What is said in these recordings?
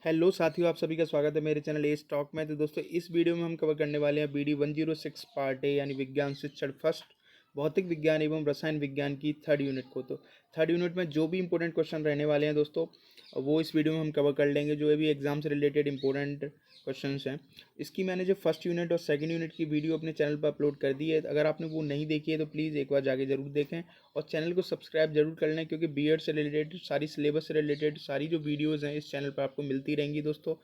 Hello साथियों, आप सभी का स्वागत है मेरे चैनल ए स्टॉक में। तो दोस्तों, इस वीडियो में हम कवर करने वाले हैं BD 106 पार्ट ए यानी विज्ञान शिक्षण फर्स्ट भौतिक विज्ञान एवं रसायन विज्ञान की थर्ड यूनिट को। तो थर्ड यूनिट में जो भी इंपॉर्टेंट क्वेश्चन रहने वाले हैं दोस्तों, वो इस वीडियो में हम कवर कर लेंगे। जो भी एग्जाम से रिलेटेड इंपॉर्टेंट क्वेश्चंस हैं, इसकी मैंने जो फर्स्ट यूनिट और सेकंड यूनिट की वीडियो अपने चैनल पर अपलोड कर दी है। अगर आपने वो नहीं देखी है तो प्लीज़ एक बार जाके जरूर देखें और चैनल को सब्सक्राइब जरूर कर लें, क्योंकि बीएड से रिलेटेड सारी सिलेबस से रिलेटेड सारी जो वीडियोज़ हैं इस चैनल पर आपको मिलती रहेंगी दोस्तों,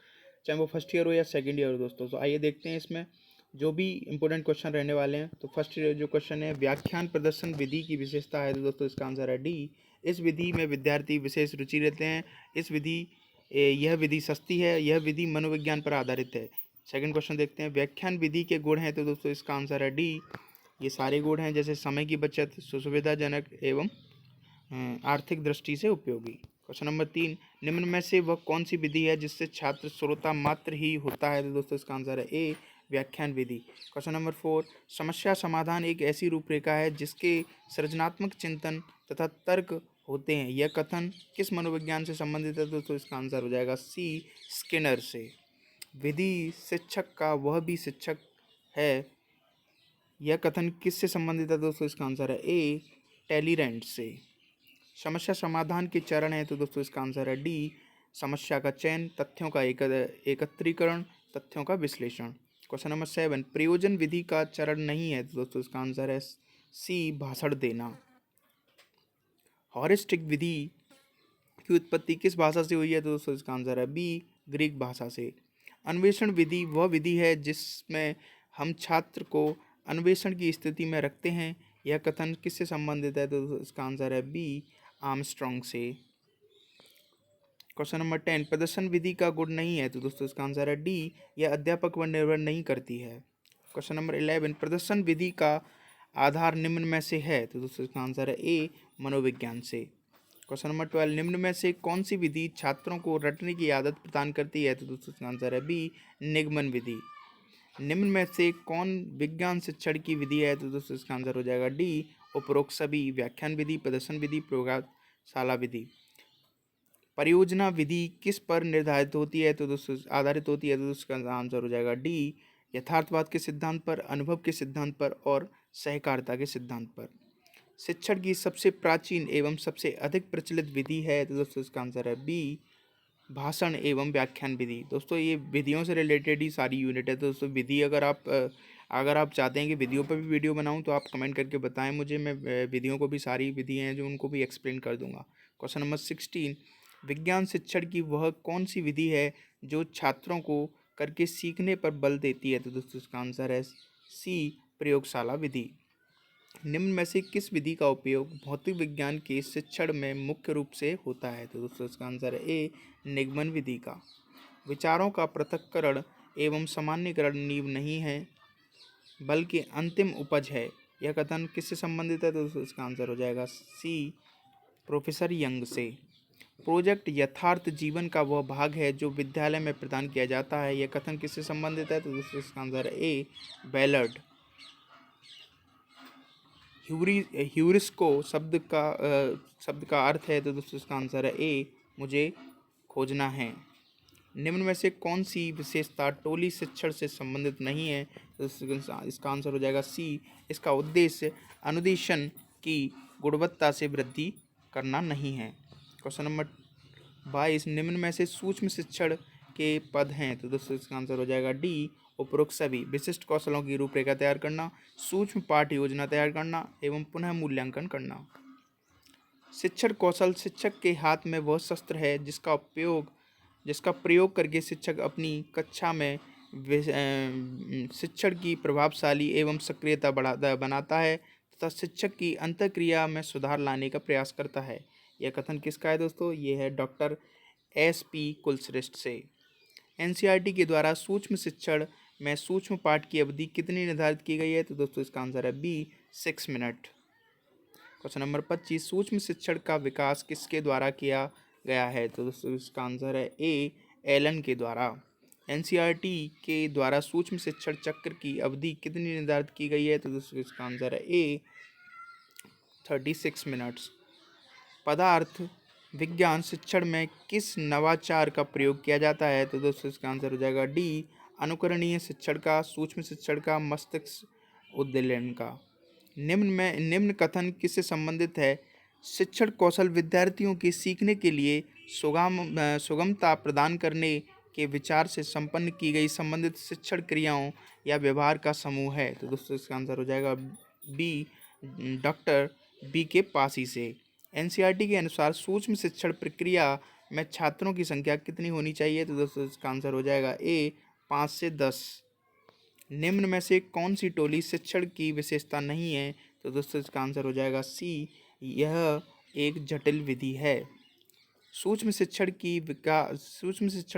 चाहे वो फर्स्ट ईयर हो या सेकंड ईयर हो दोस्तों। तो आइए देखते हैं इसमें जो भी इंपॉर्टेंट क्वेश्चन रहने वाले हैं। तो फर्स्ट जो क्वेश्चन है, व्याख्यान प्रदर्शन विधि की विशेषता है। तो दोस्तों इसका आंसर है डी। इस विधि में विद्यार्थी विशेष रुचि रहते हैं। इस विधि यह विधि सस्ती है। यह विधि मनोविज्ञान पर आधारित है। सेकंड क्वेश्चन देखते हैं, व्याख्यान विधि के गुण हैं। तो दोस्तों इसका आंसर है डी। ये सारे गुण हैं, जैसे समय की बचत, सुविधाजनक एवं आर्थिक दृष्टि से उपयोगी। क्वेश्चन नंबर 3, निम्न में से वह कौन सी विधि है जिससे छात्र श्रोता मात्र ही होता है। तो दोस्तों इसका आंसर है ए, व्याख्यान विधि। क्वेश्चन नंबर 4, समस्या समाधान एक ऐसी रूपरेखा है जिसके सृजनात्मक चिंतन तथा तर्क होते हैं। यह कथन किस मनोविज्ञान से संबंधित है। दोस्तों इसका आंसर हो जाएगा सी, स्किनर से। विधि शिक्षक का वह भी शिक्षक है, यह कथन किससे संबंधित है। दोस्तों इसका आंसर है ए, टेलीरेंट से। समस्या समाधान के चरण है। तो दोस्तों इसका आंसर है डी, समस्या का चयन, तथ्यों का एकत्रीकरण, तथ्यों का विश्लेषण। क्वेश्चन नंबर 7, प्रयोजन विधि का चरण नहीं है। तो दोस्तों इसका आंसर है सी, भाषण देना। हॉरिस्टिक विधि की उत्पत्ति किस भाषा से हुई है। तो दोस्तों इसका आंसर है बी, ग्रीक भाषा से। अन्वेषण विधि वह विधि है जिसमें हम छात्र को अन्वेषण की स्थिति में रखते हैं। यह कथन किससे संबंधित है। तो इसका आंसर है बी, आर्मस्ट्रॉन्ग से। क्वेश्चन नंबर 10, प्रदर्शन विधि का गुण नहीं है। तो दोस्तों इसका आंसर है डी, यह अध्यापक पर निर्भर नहीं करती है। क्वेश्चन नंबर 11, प्रदर्शन विधि का आधार निम्न में से है। तो दोस्तों इसका आंसर है ए, मनोविज्ञान से। क्वेश्चन नंबर 12, निम्न में से कौन सी विधि छात्रों को रटने की आदत प्रदान करती है। तो दोस्तों इसका आंसर है बी, निगमन विधि। निम्न में से कौन विज्ञान शिक्षण की विधि है। तो दोस्तों इसका आंसर हो जाएगा डी, उपरोक्त सभी। व्याख्यान विधि, प्रदर्शन विधि, प्रयोगशाला विधि। परियोजना विधि किस पर निर्धारित होती है। तो दोस्तों आधारित होती है। तो उसका आंसर हो जाएगा डी, यथार्थवाद के सिद्धांत पर, अनुभव के सिद्धांत पर और सहकारिता के सिद्धांत पर। शिक्षण की सबसे प्राचीन एवं सबसे अधिक प्रचलित विधि है। तो दोस्तों इसका आंसर है बी, भाषण एवं व्याख्यान विधि। दोस्तों ये विधियों से रिलेटेड ही सारी यूनिट है। तो दोस्तों विधि अगर आप चाहते हैं कि विधियों पर भी वीडियो बनाऊं तो आप कमेंट करके बताएं मुझे, मैं विधियों को भी, सारी विधि हैं जो उनको भी एक्सप्लेन कर दूंगा। क्वेश्चन नंबर 16, विज्ञान शिक्षण की वह कौन सी विधि है जो छात्रों को करके सीखने पर बल देती है। तो दोस्तों इसका आंसर है सी, प्रयोगशाला विधि। निम्न में से किस विधि का उपयोग भौतिक विज्ञान के शिक्षण में मुख्य रूप से होता है। तो दोस्तों इसका आंसर है ए, निगमन विधि का। विचारों का पृथक्करण एवं सामान्यीकरण नींव नहीं है बल्कि अंतिम उपज है। यह कथन किससे संबंधित है। तो दोस्तों इसका आंसर हो जाएगा सी, प्रोफेसर यंग से। प्रोजेक्ट यथार्थ जीवन का वह भाग है जो विद्यालय में प्रदान किया जाता है। यह कथन किससे संबंधित है। तो दोस्तों इसका आंसर है ए, बैलर्ड। ह्यूरिस्को शब्द का अर्थ है। तो दोस्तों इसका आंसर है ए, मुझे खोजना है। निम्न में से कौन सी विशेषता टोली शिक्षण से संबंधित नहीं है। तो इसका आंसर हो जाएगा सी, इसका उद्देश्य अनुदेशन की गुणवत्ता से वृद्धि करना नहीं है। क्वेश्चन नंबर 22, निम्न में से सूक्ष्म शिक्षण के पद हैं। तो दोस्तों इसका आंसर हो जाएगा डी, उपरोक्त सभी। विशिष्ट कौशलों की रूपरेखा तैयार करना, सूक्ष्म पाठ्य योजना तैयार करना एवं पुनः मूल्यांकन करना। शिक्षण कौशल शिक्षक के हाथ में वह शस्त्र है जिसका प्रयोग करके शिक्षक अपनी कक्षा में शिक्षण की प्रभावशाली एवं सक्रियता बनाता है तथा शिक्षक की अंतःक्रिया में सुधार लाने का प्रयास करता है। यह कथन किसका है दोस्तों। ये है डॉक्टर SP कुलश्रेष्ठ से। NCERT के द्वारा सूक्ष्म शिक्षण में सूक्ष्म पाठ की अवधि कितनी निर्धारित की गई है। तो दोस्तों इसका आंसर है बी, 6 मिनट। क्वेश्चन नंबर 25, सूक्ष्म शिक्षण का विकास किसके द्वारा किया गया है। तो दोस्तों इसका आंसर है ए, एलन के द्वारा। NCERT के द्वारा सूक्ष्म शिक्षण चक्र की अवधि कितनी निर्धारित की गई है। तो दोस्तों इसका आंसर है ए, 36 मिनट्स। पदार्थ विज्ञान शिक्षण में किस नवाचार का प्रयोग किया जाता है? तो दोस्तों इसका आंसर हो जाएगा डी, अनुकरणीय शिक्षण का, सूक्ष्म शिक्षण का, मस्तिष्क उद्दीलन का। निम्न कथन किससे संबंधित है? शिक्षण कौशल विद्यार्थियों के सीखने के लिए सुगमता प्रदान करने के विचार से संपन्न की गई संबंधित शिक्षण क्रियाओं या व्यवहार का समूह है। तो दोस्तों इसका आंसर हो जाएगा बी, डॉक्टर बी के पासी से। एनसीईआरटी के अनुसार सूक्ष्म शिक्षण प्रक्रिया में छात्रों की संख्या कितनी होनी चाहिए? तो दोस्तों इसका आंसर हो जाएगा ए, 5 से 10। निम्न में से कौन सी टोली शिक्षण की विशेषता नहीं है? तो दोस्तों इसका आंसर हो जाएगा सी, यह एक जटिल विधि है। सूक्ष्म शिक्षण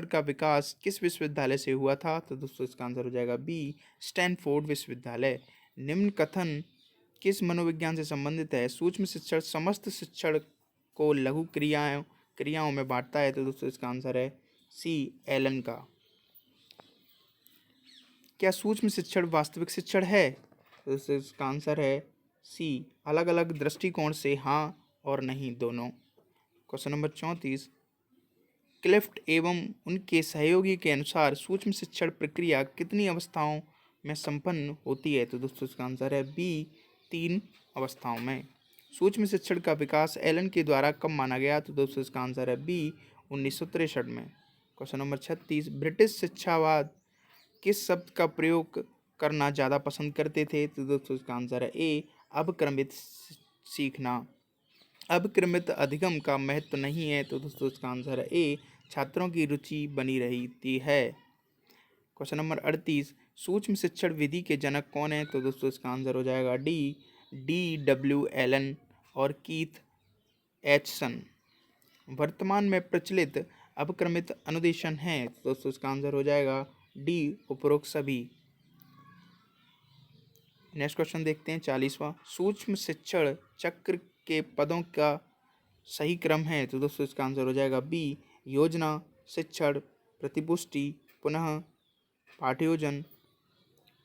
का विकास किस विश्वविद्यालय से हुआ था? तो दोस्तों इसका आंसर हो जाएगा बी, स्टैनफोर्ड विश्वविद्यालय। निम्न कथन किस मनोविज्ञान से संबंधित है? सूक्ष्म शिक्षण समस्त शिक्षण को लघु क्रियाओं में बांटता है। तो दोस्तों इसका आंसर है सी, एलन का। क्या सूक्ष्म शिक्षण वास्तविक शिक्षण है? तो दोस्तों इसका आंसर है सी, अलग अलग दृष्टिकोण से हाँ और नहीं दोनों। क्वेश्चन नंबर 34, क्लिफ्ट एवं उनके सहयोगी के अनुसार सूक्ष्म शिक्षण प्रक्रिया कितनी अवस्थाओं में संपन्न होती है? तो दोस्तों इसका आंसर है बी, 3 अवस्थाओं में। सूक्ष्म शिक्षण का विकास एलन के द्वारा कब माना गया? तो दोस्तों इसका आंसर है बी, 1963 में। क्वेश्चन नंबर 36, ब्रिटिश शिक्षावाद किस शब्द का प्रयोग करना ज़्यादा पसंद करते थे? तो दोस्तों इसका आंसर है ए, अवक्रमित सीखना। अवक्रमित अधिगम का महत्व नहीं है। तो दोस्तों इसका आंसर है ए, छात्रों की रुचि बनी रहती है। क्वेश्चन नंबर 38, सूक्ष्म शिक्षण विधि के जनक कौन है? तो दोस्तों इसका आंसर हो जाएगा डी डब्ल्यू एलन और कीथ एचसन। वर्तमान में प्रचलित अवक्रमित अनुदेशन है। तो दोस्तों इसका आंसर हो जाएगा डी, उपरोक्त सभी। नेक्स्ट क्वेश्चन देखते हैं 40वां, सूक्ष्म शिक्षण चक्र के पदों का सही क्रम है? तो दोस्तों इसका आंसर हो जाएगा बी, योजना, शिक्षण, प्रतिपुष्टि, पुनः पाठ्योजन,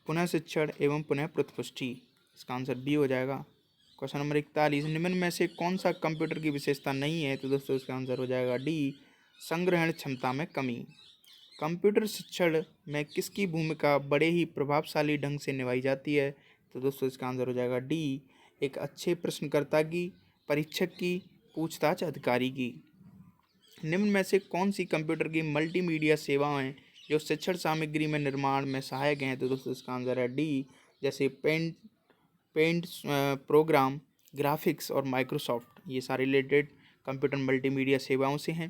पुनः शिक्षण एवं पुनः प्रतिपुष्टि। इसका आंसर बी हो जाएगा। क्वेश्चन नंबर 41, निम्न में से कौन सा कंप्यूटर की विशेषता नहीं है? तो दोस्तों इसका आंसर हो जाएगा डी, संग्रहण क्षमता में कमी। कंप्यूटर शिक्षण में किसकी भूमिका बड़े ही प्रभावशाली ढंग से निभाई जाती है? तो दोस्तों इसका आंसर हो जाएगा डी, एक अच्छे प्रश्नकर्ता की, परीक्षक की, पूछताछ अधिकारी की। निम्न में से कौन सी कंप्यूटर की मल्टीमीडिया सेवाएं जो शिक्षण सामग्री में निर्माण में सहायक हैं? तो दोस्तों इसका आंसर है डी, जैसे पेंट प्रोग्राम, ग्राफिक्स और माइक्रोसॉफ्ट, ये सारे रिलेटेड कंप्यूटर मल्टीमीडिया सेवाओं से हैं।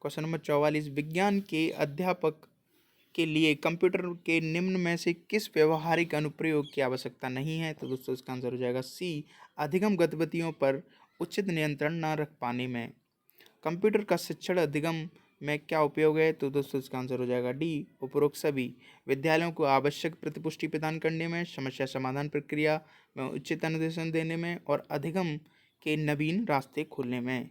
क्वेश्चन नंबर 44, विज्ञान के अध्यापक के लिए कंप्यूटर के निम्न में से किस व्यवहारिक अनुप्रयोग की आवश्यकता नहीं है? तो दोस्तों इसका आंसर हो जाएगा सी, अधिगम गतिविधियों पर उचित नियंत्रण न रख पाने में। कंप्यूटर का शिक्षण अधिगम में क्या उपयोग है? तो दोस्तों इसका आंसर हो जाएगा डी, उपरोक्त सभी। विद्यालयों को आवश्यक प्रतिपुष्टि प्रदान करने में, समस्या समाधान प्रक्रिया में उचित अनुदेशन देने में और अधिगम के नवीन रास्ते खोलने में।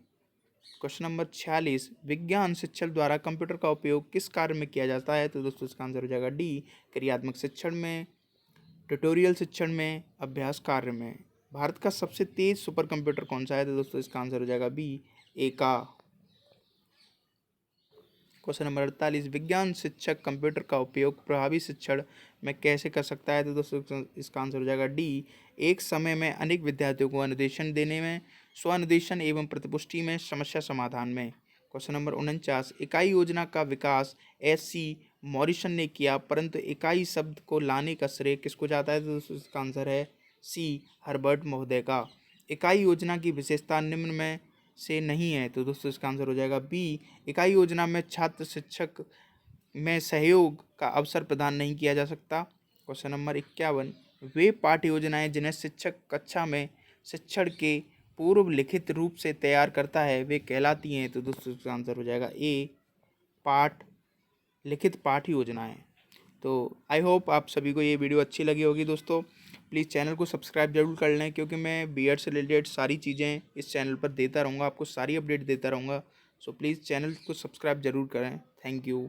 क्वेश्चन नंबर 46, विज्ञान शिक्षण द्वारा कंप्यूटर का उपयोग किस कार्य में किया जाता है? तो दोस्तों इसका आंसर हो जाएगा डी, क्रियात्मक शिक्षण में, ट्यूटोरियल शिक्षण में, अभ्यास कार्य में। भारत का सबसे तेज सुपर कंप्यूटर कौन सा है? तो दोस्तों इसका आंसर हो जाएगा बी, एका। क्वेश्चन नंबर 48, विज्ञान शिक्षक कंप्यूटर का उपयोग प्रभावी शिक्षण में कैसे कर सकता है? तो दोस्तों इसका आंसर हो जाएगा डी, एक समय में अनेक विद्यार्थियों को अनुदेशन देने में, स्व अनुदेशन एवं प्रतिपुष्टि में, समस्या समाधान में। क्वेश्चन नंबर 49, इकाई योजना का विकास एस.सी. मॉरिसन ने किया, परंतु इकाई शब्द को लाने का श्रेय किसको जाता है? तो दोस्तों इसका आंसर है सी, हर्बर्ट महोदय का। इकाई योजना की विशेषता निम्न में से नहीं है। तो दोस्तों इसका आंसर हो जाएगा बी, इकाई योजना में छात्र शिक्षक में सहयोग का अवसर प्रदान नहीं किया जा सकता। क्वेश्चन नंबर 51, वे पाठ्य योजनाएं जिन्हें शिक्षक कक्षा में शिक्षण के पूर्व लिखित रूप से तैयार करता है वे कहलाती हैं? तो दोस्तों इसका आंसर हो जाएगा ए, लिखित पाठ योजनाएं। तो आई होप आप सभी को ये वीडियो अच्छी लगी होगी दोस्तों। प्लीज़ चैनल को सब्सक्राइब जरूर कर लें, क्योंकि मैं बीएड से रिलेटेड सारी चीज़ें इस चैनल पर देता रहूँगा, आपको सारी अपडेट देता रहूँगा। सो प्लीज़ चैनल को सब्सक्राइब जरूर करें। Thank you.